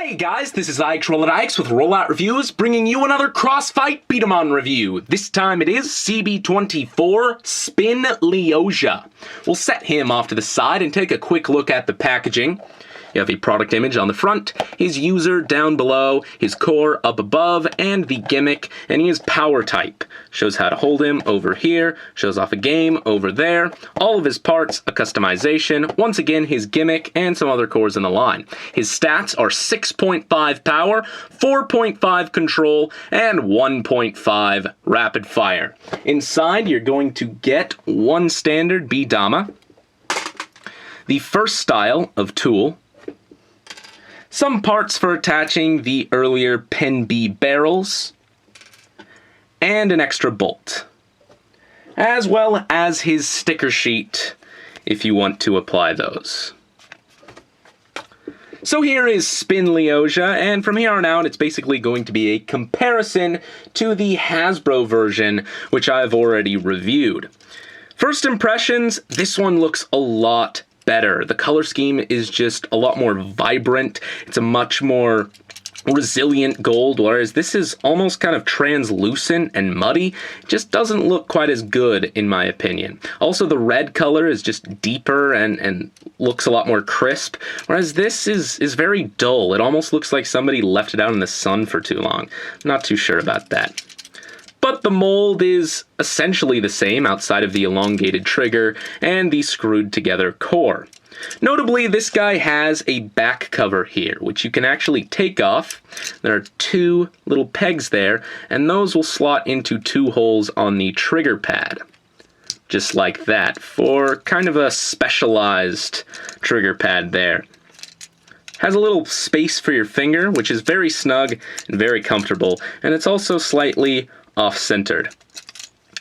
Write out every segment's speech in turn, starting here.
Hey guys, this is iXRollerX with Rollout Reviews, bringing you another Crossfight B-Daman review. This time it is CB-24 Spin Leohjyah. We'll set him off to the side and take a quick look at the packaging. You have a product image on the front, his user down below, his core up above, and the gimmick, and he is power type. Shows how to hold him over here, shows off a game over there, all of his parts, a customization, once again his gimmick, and some other cores in the line. His stats are 6.5 power, 4.5 control, and 1.5 rapid fire. Inside you're going to get one standard B-Daman, the first style of tool, some parts for attaching the earlier Pen B barrels, and an extra bolt, as well as his sticker sheet if you want to apply those. So here is Spin Leohjyah, and from here on out it's basically going to be a comparison to the Hasbro version, which I've already reviewed. First impressions, this one looks a lot better. The color scheme is just a lot more vibrant. It's a much more resilient gold, whereas this is almost kind of translucent and muddy. It just doesn't look quite as good in my opinion. Also, the red color is just deeper and looks a lot more crisp, whereas this is very dull. It almost looks like somebody left it out in the sun for too long. Not too sure about that. But the mold is essentially the same outside of the elongated trigger and the screwed together core. Notably, this guy has a back cover here, which you can actually take off. There are two little pegs there, and those will slot into two holes on the trigger pad. Just like that, for kind of a specialized trigger pad there. Has a little space for your finger, which is very snug and very comfortable, and it's also slightly off-centered.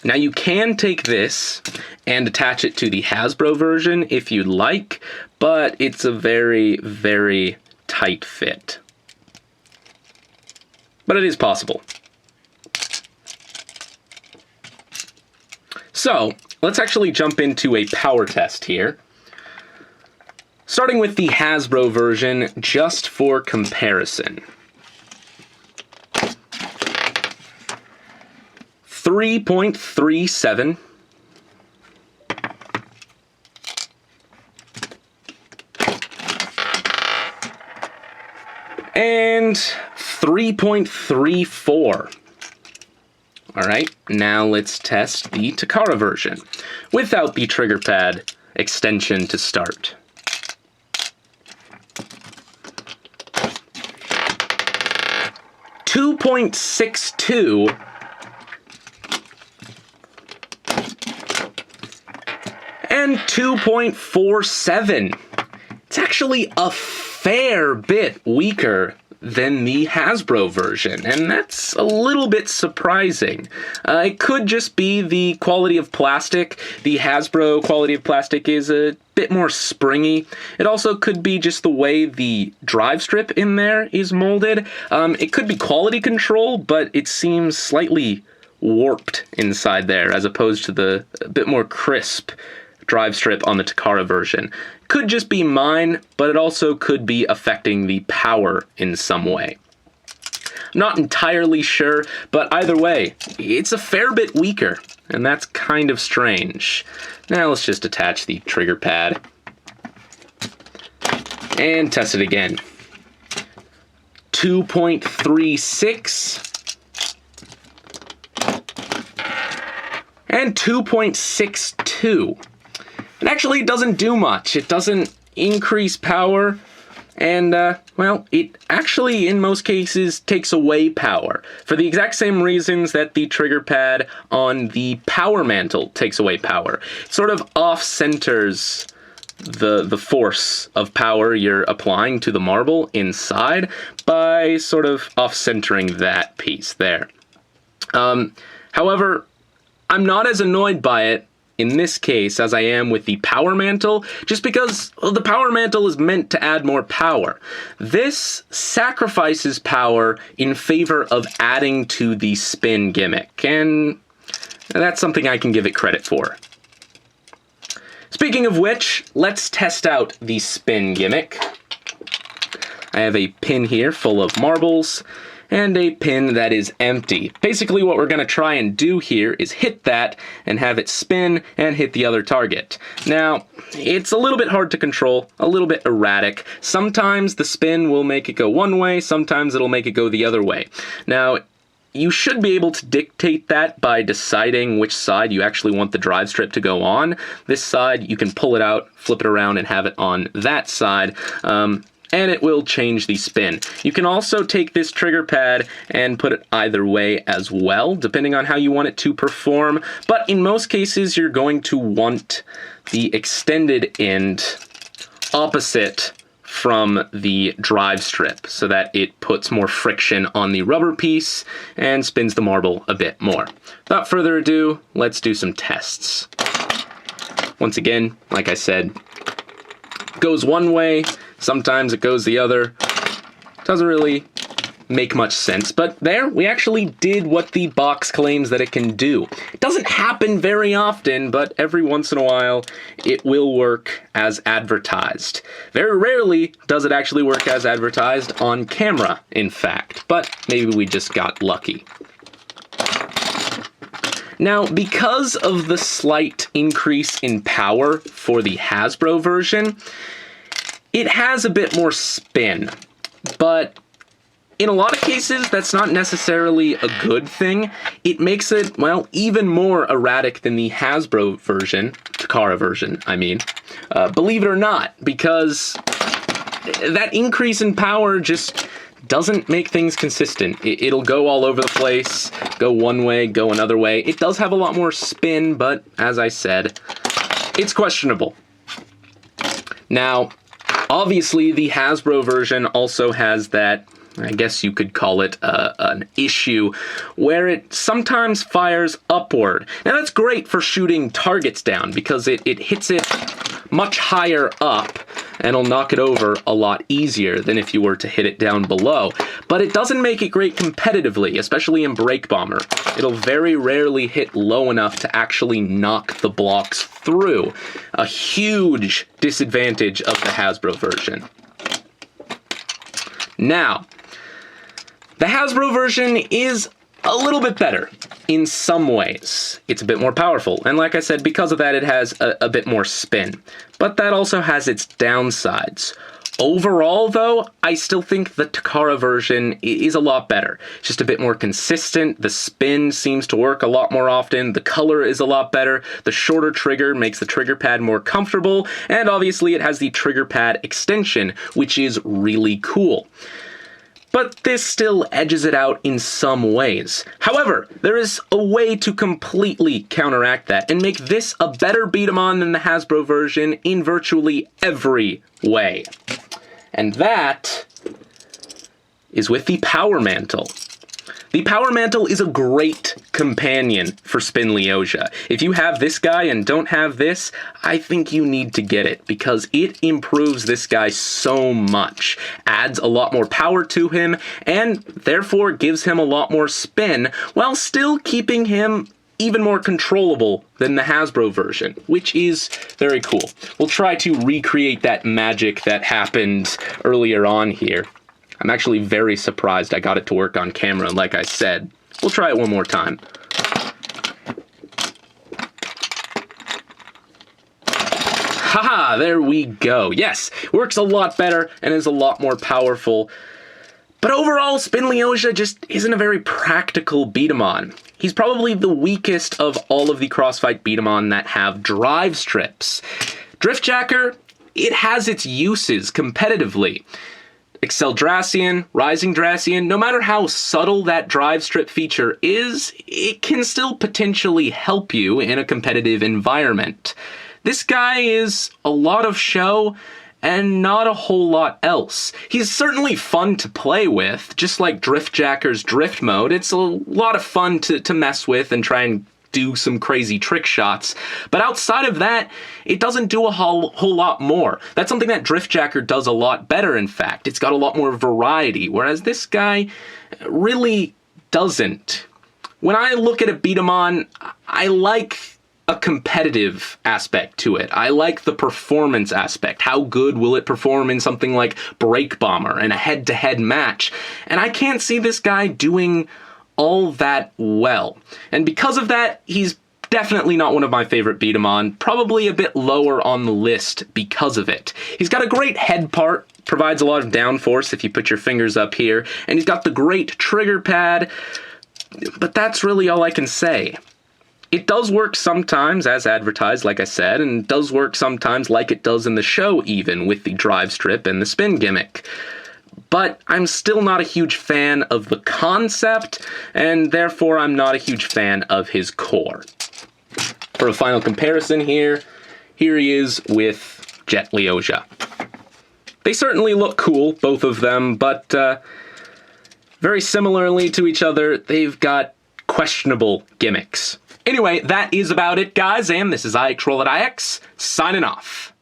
Now you can take this and attach it to the Hasbro version if you'd like, but it's a very, very tight fit. But it is possible. So, let's actually jump into a power test here. Starting with the Hasbro version, just for comparison. 3.37, and 3.34. Alright, now let's test the Takara version, without the trigger pad extension to start. .62 and 2.47. It's actually a fair bit weaker than the Hasbro version, and that's a little bit surprising. It could just be the quality of plastic. The Hasbro quality of plastic is a bit more springy. It also could be just the way the drive strip in there is molded. It could be quality control, but it seems slightly warped inside there as opposed to the a bit more crisp drive strip on the Takara version. Could just be mine, but it also could be affecting the power in some way. I'm not entirely sure, but either way, it's a fair bit weaker, and that's kind of strange. Now let's just attach the trigger pad and test it again. 2.36 and 2.62. It actually doesn't do much. It doesn't increase power, and, well, it actually, in most cases, takes away power, for the exact same reasons that the trigger pad on the power mantle takes away power. It sort of off-centers the force of power you're applying to the marble inside by sort of off-centering that piece there. However, I'm not as annoyed by it in this case as I am with the power mantle, just because the power mantle is meant to add more power. This sacrifices power in favor of adding to the spin gimmick, and that's something I can give it credit for. Speaking of which, let's test out the spin gimmick. I have a pin here full of marbles, and a pin that is empty. Basically what we're going to try and do here is hit that and have it spin and hit the other target. Now, it's a little bit hard to control, a little bit erratic. Sometimes the spin will make it go one way, sometimes it'll make it go the other way. Now, you should be able to dictate that by deciding which side you actually want the drive strip to go on. This side, you can pull it out, flip it around, and have it on that side. And it will change the spin. You can also take this trigger pad and put it either way as well, depending on how you want it to perform. But in most cases, you're going to want the extended end opposite from the drive strip so that it puts more friction on the rubber piece and spins the marble a bit more. Without further ado, let's do some tests. Once again, like I said, goes one way, sometimes it goes the other. Doesn't really make much sense, but there, we actually did what the box claims that it can do. It doesn't happen very often, but every once in a while, it will work as advertised. Very rarely does it actually work as advertised on camera, in fact, but maybe we just got lucky. Now, because of the slight increase in power for the Hasbro version, it has a bit more spin, but in a lot of cases, that's not necessarily a good thing. It makes it, well, even more erratic than the Hasbro version, Takara version, I mean. Believe it or not, because that increase in power just doesn't make things consistent. It'll go all over the place, go one way, go another way. It does have a lot more spin, but as I said, it's questionable. Now, obviously, the Hasbro version also has that, I guess you could call it an issue, where it sometimes fires upward. Now that's great for shooting targets down because it hits it much higher up and it'll knock it over a lot easier than if you were to hit it down below. But it doesn't make it great competitively, especially in Break Bomber. It'll very rarely hit low enough to actually knock the blocks through. A huge disadvantage of the Hasbro version. Now, the Hasbro version is a little bit better in some ways. It's a bit more powerful, and like I said, because of that, it has a bit more spin. But that also has its downsides. Overall, though, I still think the Takara version is a lot better. It's just a bit more consistent, the spin seems to work a lot more often, the color is a lot better, the shorter trigger makes the trigger pad more comfortable, and obviously it has the trigger pad extension, which is really cool. But this still edges it out in some ways. However, there is a way to completely counteract that and make this a better beat-em-on than the Hasbro version in virtually every way. And that is with the Power Mantle. The Power Mantle is a great companion for Spin Leohjyah. If you have this guy and don't have this, I think you need to get it because it improves this guy so much, adds a lot more power to him, and therefore gives him a lot more spin while still keeping him even more controllable than the Hasbro version, which is very cool. We'll try to recreate that magic that happened earlier on here. I'm actually very surprised I got it to work on camera, and like I said, we'll try it one more time. Haha, there we go. Yes, works a lot better and is a lot more powerful. But overall, Spin Leohjyah just isn't a very practical beat-em-on. He's probably the weakest of all of the Crossfight beat-em-on that have drive strips. Driftjacker, it has its uses competitively. Excel Dracian, Rising Dracian, no matter how subtle that drive strip feature is, it can still potentially help you in a competitive environment. This guy is a lot of show and not a whole lot else. He's certainly fun to play with, just like Driftjacker's Drift Mode. It's a lot of fun to mess with and try and do some crazy trick shots, but outside of that, it doesn't do a whole lot more. That's something that Driftjacker does a lot better, in fact. It's got a lot more variety, whereas this guy really doesn't. When I look at a beat-em-on, I like a competitive aspect to it. I like the performance aspect. How good will it perform in something like Break Bomber in a head-to-head match? And I can't see this guy doing all that well. And because of that, he's definitely not one of my favorite B-Daman, probably a bit lower on the list because of it. He's got a great head part, provides a lot of downforce if you put your fingers up here, and he's got the great trigger pad, but that's really all I can say. It does work sometimes, as advertised, like I said, and does work sometimes like it does in the show even, with the drive strip and the spin gimmick. But I'm still not a huge fan of the concept, and therefore I'm not a huge fan of his core. For a final comparison here he is with Jet Leohjyah. They certainly look cool, both of them, but very similarly to each other, they've got questionable gimmicks. Anyway, that is about it, guys, and this is iXroll@iX, signing off.